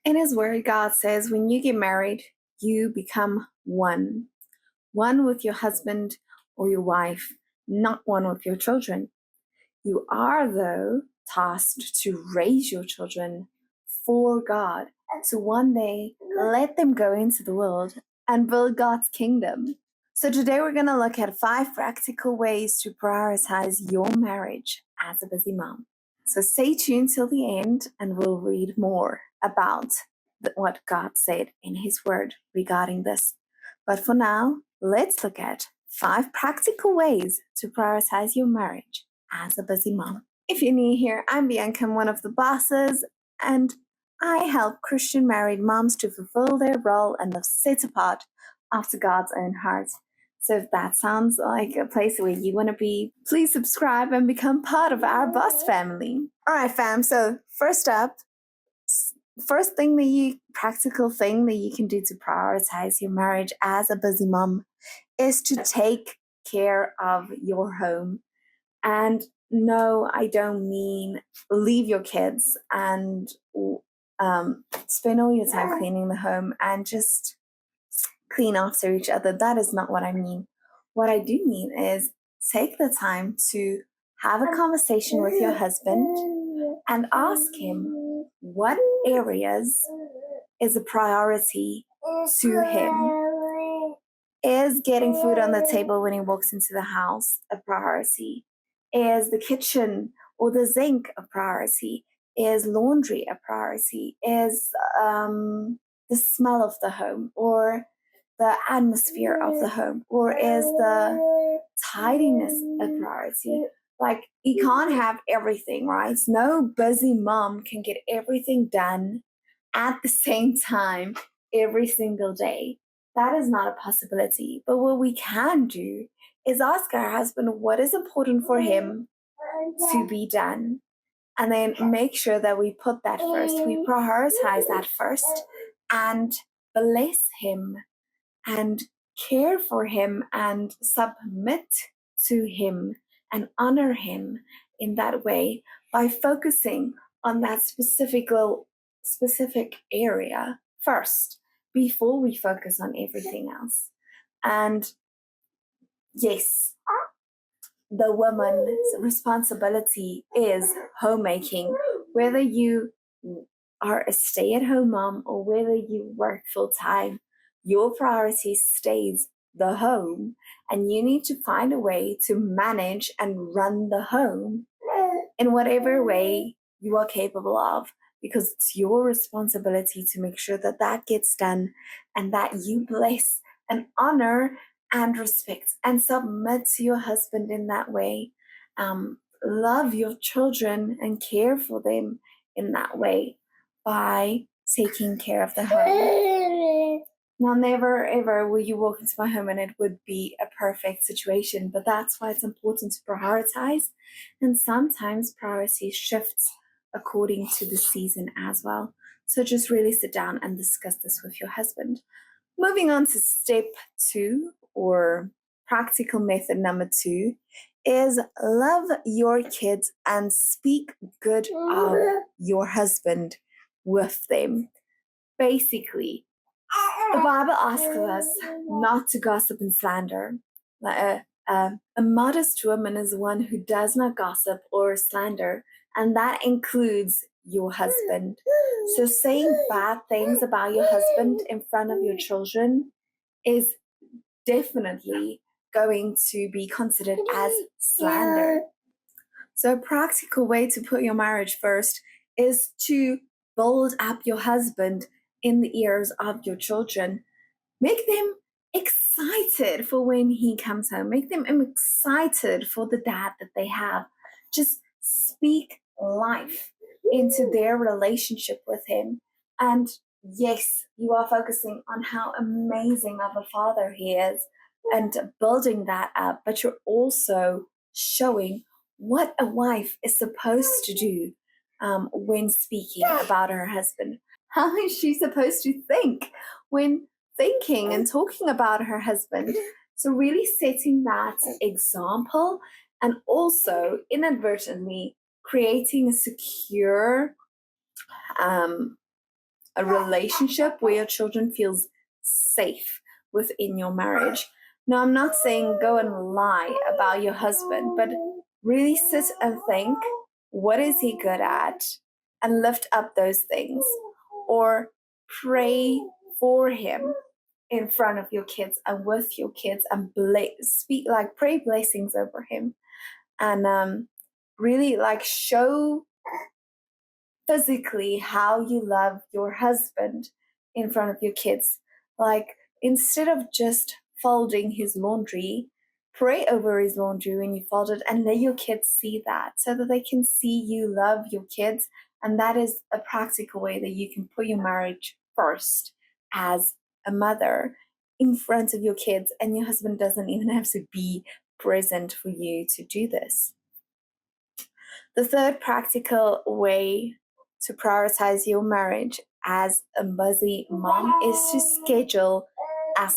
In His Word, God says when you get married, you become one. One with your husband or your wife, not one with your children. You are, though, tasked to raise your children for God. So one day, let them go into the world and build God's kingdom. So today we're going to look at 5 practical ways to prioritize your marriage as a busy mom. So stay tuned till the end and we'll read more about what God said in His Word regarding this. But for now, let's look at 5 practical ways to prioritize your marriage as a busy mom. If you're new here, I'm Bianca, I'm one of the bosses, and I help Christian married moms to fulfill their role and live set apart after God's own heart. So if that sounds like a place where you want to be, please subscribe and become part of our boss family. All right, fam. So first up, practical thing that you can do to prioritize your marriage as a busy mom is to take care of your home. And no, I don't mean leave your kids and spend all your time cleaning the home and just clean after each other. That is not what I mean. What I do mean is take the time to have a conversation with your husband and ask him what areas is a priority to him. Is getting food on the table when he walks into the house a priority? Is the kitchen or the sink a priority? Is laundry a priority? Is the smell of the home or the atmosphere of the home? Or is the tidiness a priority? Like, you can't have everything, right? No busy mom can get everything done at the same time every single day. That is not a possibility. But what we can do is ask our husband what is important for him to be done. And then make sure that we put that first. We prioritize that first and bless him and care for him and submit to him and honor him in that way by focusing on that specific area first before we focus on everything else. And yes, the woman's responsibility is homemaking, whether you are a stay-at-home mom or whether you work full-time. Your priority stays the home, and you need to find a way to manage and run the home in whatever way you are capable of, because it's your responsibility to make sure that that gets done and that you bless and honor and respect and submit to your husband in that way. Love your children and care for them in that way by taking care of the home. Now, never ever will you walk into my home and it would be a perfect situation, but that's why it's important to prioritize. And sometimes priority shifts according to the season as well. So just really sit down and discuss this with your husband. Moving on to step 2, or practical method number 2, is love your kids and speak good of your husband with them. Basically, the Bible asks us not to gossip and slander. A modest woman is one who does not gossip or slander, and that includes your husband. So saying bad things about your husband in front of your children is definitely going to be considered as slander. So a practical way to put your marriage first is to build up your husband in the ears of your children. Make them excited for when he comes home. Make them excited for the dad that they have. Just speak life into their relationship with him. And yes, you are focusing on how amazing of a father he is and building that up, but you're also showing what a wife is supposed to do when speaking about her husband. How is she supposed to think when thinking and talking about her husband? So really setting that example and also inadvertently creating a secure a relationship where your children feels safe within your marriage. Now, I'm not saying go and lie about your husband, but really sit and think, what is he good at? And lift up those things. Or pray for him in front of your kids and with your kids, and speak, like, pray blessings over him, and really, like, show physically how you love your husband in front of your kids. Like, instead of just folding his laundry, pray over his laundry when you fold it, and let your kids see that, so that they can see you love your kids. And that is a practical way that you can put your marriage first as a mother in front of your kids, and your husband doesn't even have to be present for you to do this. The third practical way to prioritize your marriage as a busy mom is to schedule us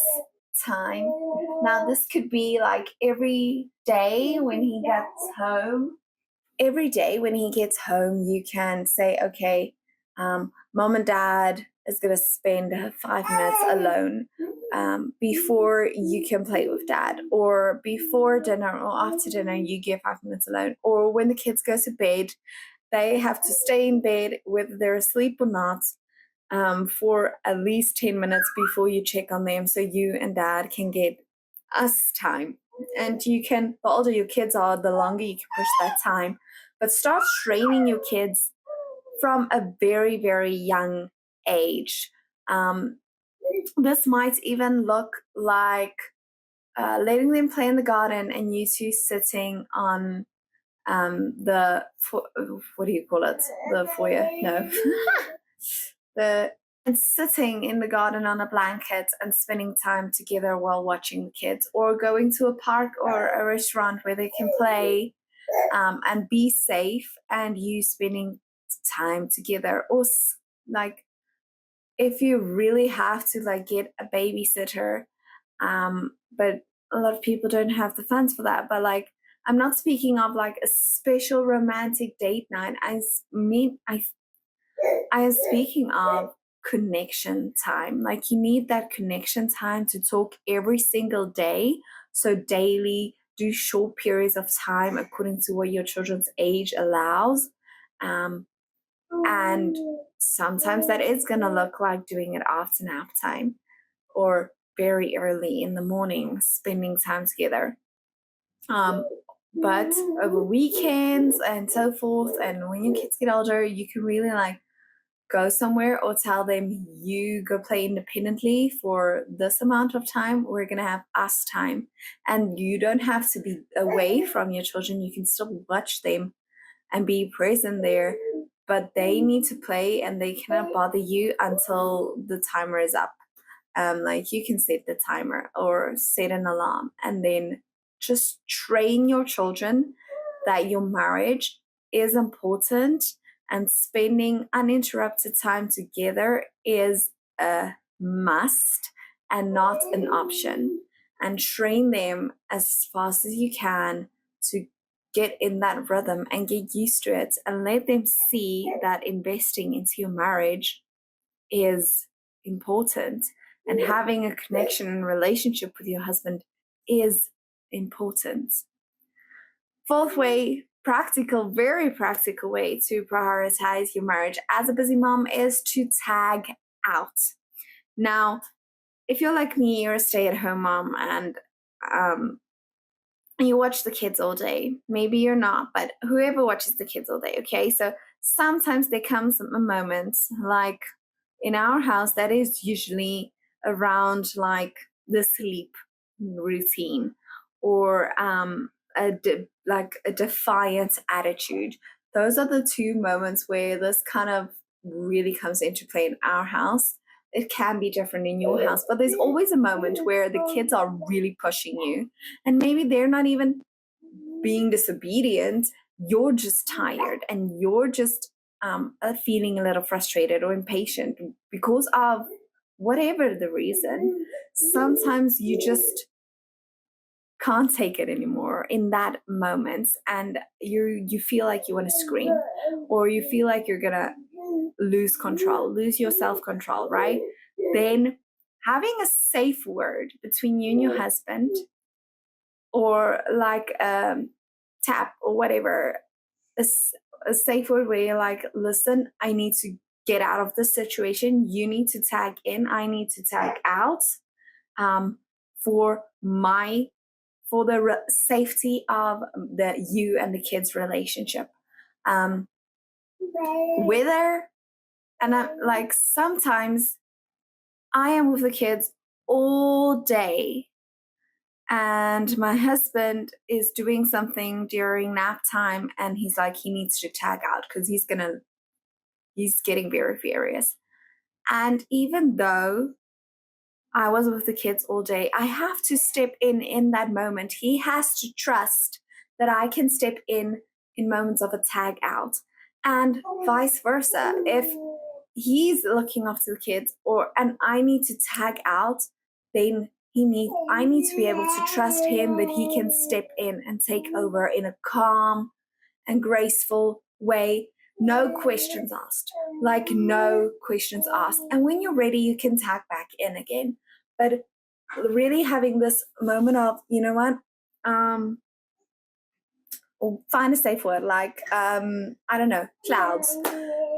time. Now, this could be like every day when he gets home. Every day when he gets home, you can say, okay, mom and dad is going to spend 5 minutes alone before you can play with dad, or before dinner or after dinner, you get 5 minutes alone. Or when the kids go to bed, they have to stay in bed, whether they're asleep or not, for at least 10 minutes before you check on them, so you and dad can get us time. And you can, the older your kids are, the longer you can push that time. But start training your kids from a very, very young age. This might even look like letting them play in the garden and you two sitting on what do you call it? The foyer? No. And sitting in the garden on a blanket and spending time together while watching the kids, or going to a park or a restaurant where they can play and be safe, and you spending time together. Or like, if you really have to, like, get a babysitter, but a lot of people don't have the funds for that. But like, I'm not speaking of like a special romantic date night. I am speaking of connection time. Like, you need that connection time to talk every single day. So daily, do short periods of time according to what your children's age allows. And sometimes that is going to look like doing it after nap time, or very early in the morning, spending time together. But over weekends and so forth, and when your kids get older, you can really like go somewhere, or tell them, you go play independently for this amount of time. We're going to have us time. And you don't have to be away from your children. You can still watch them and be present there, but they need to play and they cannot bother you until the timer is up. Like, you can set the timer or set an alarm, and then just train your children that your marriage is important, and spending uninterrupted time together is a must and not an option. And train them as fast as you can to get in that rhythm and get used to it, and let them see that investing into your marriage is important, and having a connection and relationship with your husband is important. Fourth way, very practical way to prioritize your marriage as a busy mom is to tag out. Now, if you're like me, you're a stay-at-home mom, and you watch the kids all day. Maybe you're not, but whoever watches the kids all day, okay? So sometimes there comes a moment, like in our house, that is usually around like the sleep routine, or like a defiant attitude. Those are the two moments where this kind of really comes into play in our house. It can be different in your house, but there's always a moment where the kids are really pushing you, and maybe they're not even being disobedient. You're just tired, and you're just feeling a little frustrated or impatient because of whatever the reason. Sometimes you just can't take it anymore in that moment, and you feel like you want to scream, or you feel like you're gonna lose control, lose your self-control, right? Then having a safe word between you and your husband, or like tap or whatever, a safe word where you're like, listen, I need to get out of this situation. You need to tag in. I need to tag out, for the safety of you and the kids' relationship. Whether, and I'm like, sometimes I am with the kids all day, and my husband is doing something during nap time, and he's like, he needs to tag out because he's getting very furious. And even though I was with the kids all day, I have to step in that moment. He has to trust that I can step in moments of a tag out, and vice versa. If he's looking after the kids and I need to tag out, then I need to be able to trust him that he can step in and take over in a calm and graceful way. No questions asked. Like, no questions asked. And when you're ready, you can tag back in again. But really having this moment of, you know what, find a safe word, like, I don't know, clouds.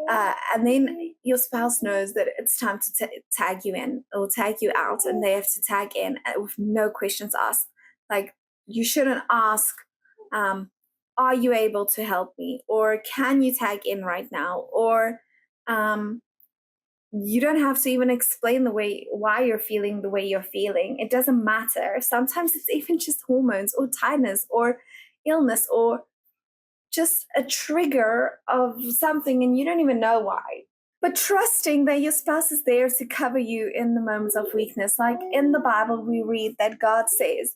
And then your spouse knows that it's time to tag you in or tag you out, and they have to tag in with no questions asked. Like, you shouldn't ask, are you able to help me? Or can you tag in right now? Or you don't have to even explain why you're feeling the way you're feeling. It doesn't matter. Sometimes it's even just hormones or tiredness or illness or just a trigger of something, and you don't even know why. But trusting that your spouse is there to cover you in the moments of weakness. Like in the Bible, we read that God says,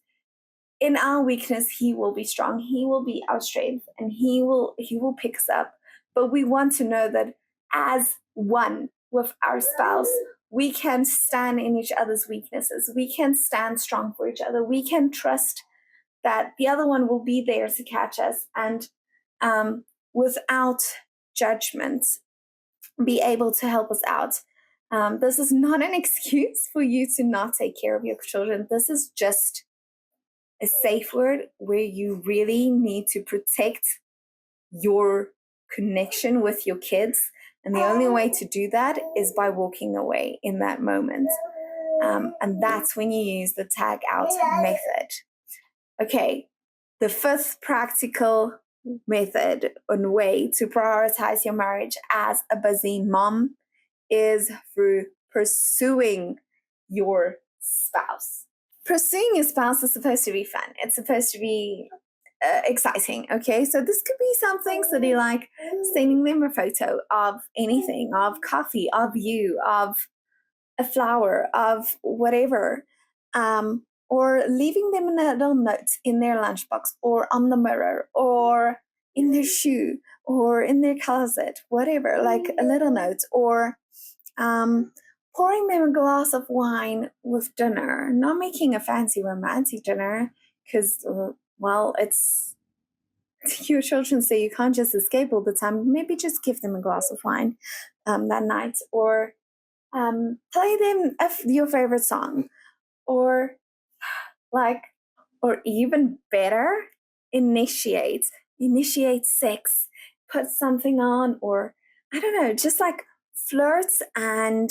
in our weakness, he will be strong. He will be our strength, and he will pick us up. But we want to know that as one with our spouse, we can stand in each other's weaknesses. We can stand strong for each other. We can trust that the other one will be there to catch us, and without judgment, be able to help us out. This is not an excuse for you to not take care of your children. This is just a safe word where you really need to protect your connection with your kids. And the only way to do that is by walking away in that moment. And that's when you use the tag out method. Okay, the fifth practical method and way to prioritize your marriage as a busy mom is through pursuing your spouse. Pursuing your spouse is supposed to be fun. It's supposed to be exciting, okay? So this could be something silly like sending them a photo of anything, of coffee, of you, of a flower, of whatever, or leaving them a little note in their lunchbox or on the mirror or in their shoe or in their closet, whatever, like a little note, or pouring them a glass of wine with dinner, not making a fancy romantic dinner because, well, it's your children, so you can't just escape all the time. Maybe just give them a glass of wine that night, or play them your favorite song, or even better, initiate sex, put something on, or I don't know, just like flirts and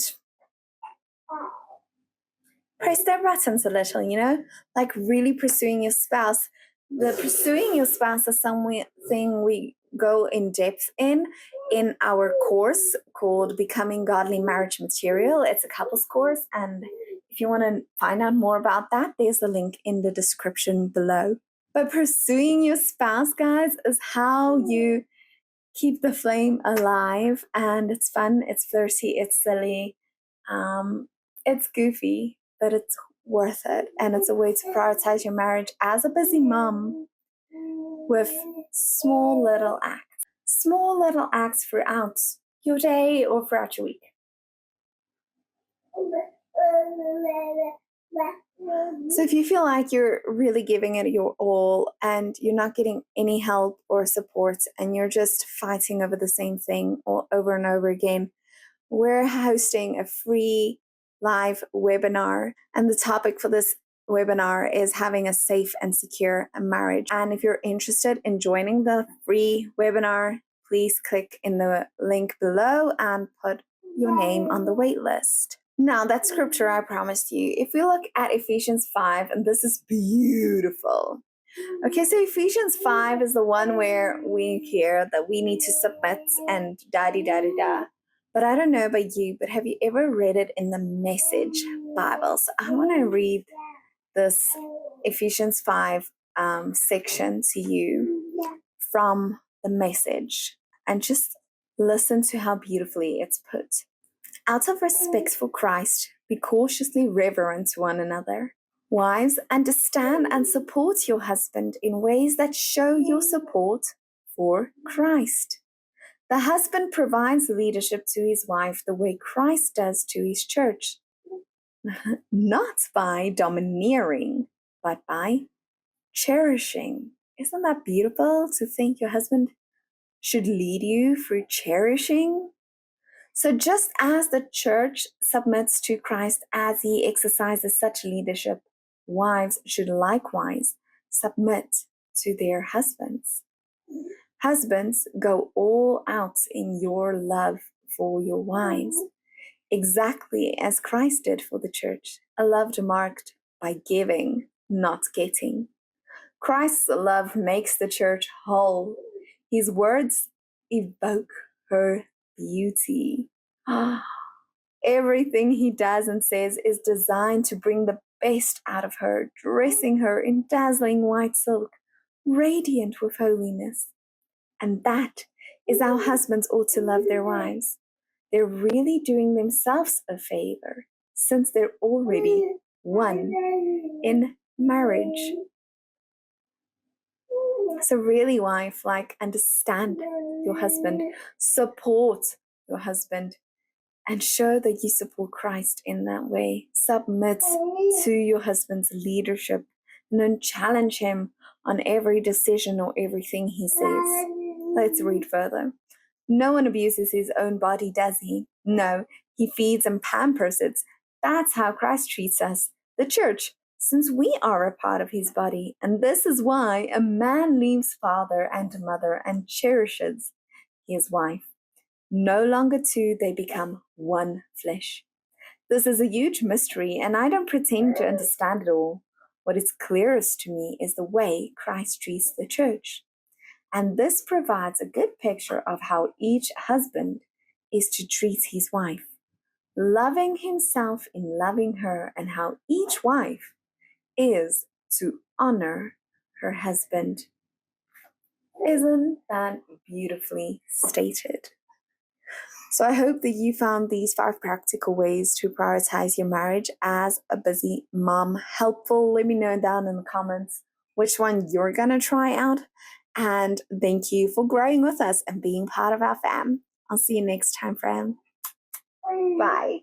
press their buttons a little, like really pursuing your spouse. The pursuing your spouse is something we go in depth in our course called Becoming Godly Marriage Material. It's a couples course, and if you want to find out more about that, there's a link in the description below. But pursuing your spouse, guys, is how you keep the flame alive, and it's fun, it's flirty, it's silly, it's goofy, but it's worth it, and it's a way to prioritize your marriage as a busy mom with small little acts throughout your day or throughout your week. So if you feel like you're really giving it your all and you're not getting any help or support and you're just fighting over the same thing all over and over again, we're hosting a free live webinar. And the topic for this webinar is having a safe and secure marriage. And if you're interested in joining the free webinar, please click in the link below and put your name on the wait list. Now, that scripture I promised you, if we look at Ephesians 5, and this is beautiful. Okay, so Ephesians 5 is the one where we hear that we need to submit and da-di-da-di-da. But I don't know about you, but have you ever read it in the Message Bible? So I want to read this Ephesians 5 section to you from the Message and just listen to how beautifully it's put. Out of respect for Christ, be cautiously reverent to one another. Wives, understand and support your husband in ways that show your support for Christ. The husband provides leadership to his wife the way Christ does to his church, not by domineering, but by cherishing. Isn't that beautiful to think your husband should lead you through cherishing? So just as the church submits to Christ as he exercises such leadership, wives should likewise submit to their husbands. Husbands, go all out in your love for your wives, exactly as Christ did for the church, a love marked by giving, not getting. Christ's love makes the church whole. His words evoke her beauty. Everything he does and says is designed to bring the best out of her, dressing her in dazzling white silk, radiant with holiness. And that is how husbands ought to love their wives. They're really doing themselves a favor since they're already one in marriage. So really, wife, understand your husband, support your husband, and show that you support Christ in that way. Submit to your husband's leadership and then challenge him on every decision or everything he says. Let's read further. No one abuses his own body, does he? No, he feeds and pampers it. That's how Christ treats us, the church, since we are a part of his body. And this is why a man leaves father and mother and cherishes his wife. No longer two, they become one flesh. This is a huge mystery, and I don't pretend to understand it all. What is clearest to me is the way Christ treats the church. And this provides a good picture of how each husband is to treat his wife, loving himself in loving her, and how each wife is to honor her husband. Isn't that beautifully stated? So I hope that you found these 5 practical ways to prioritize your marriage as a busy mom helpful. Let me know down in the comments which one you're going to try out. And thank you for growing with us and being part of our fam. I'll see you next time, friend. Bye.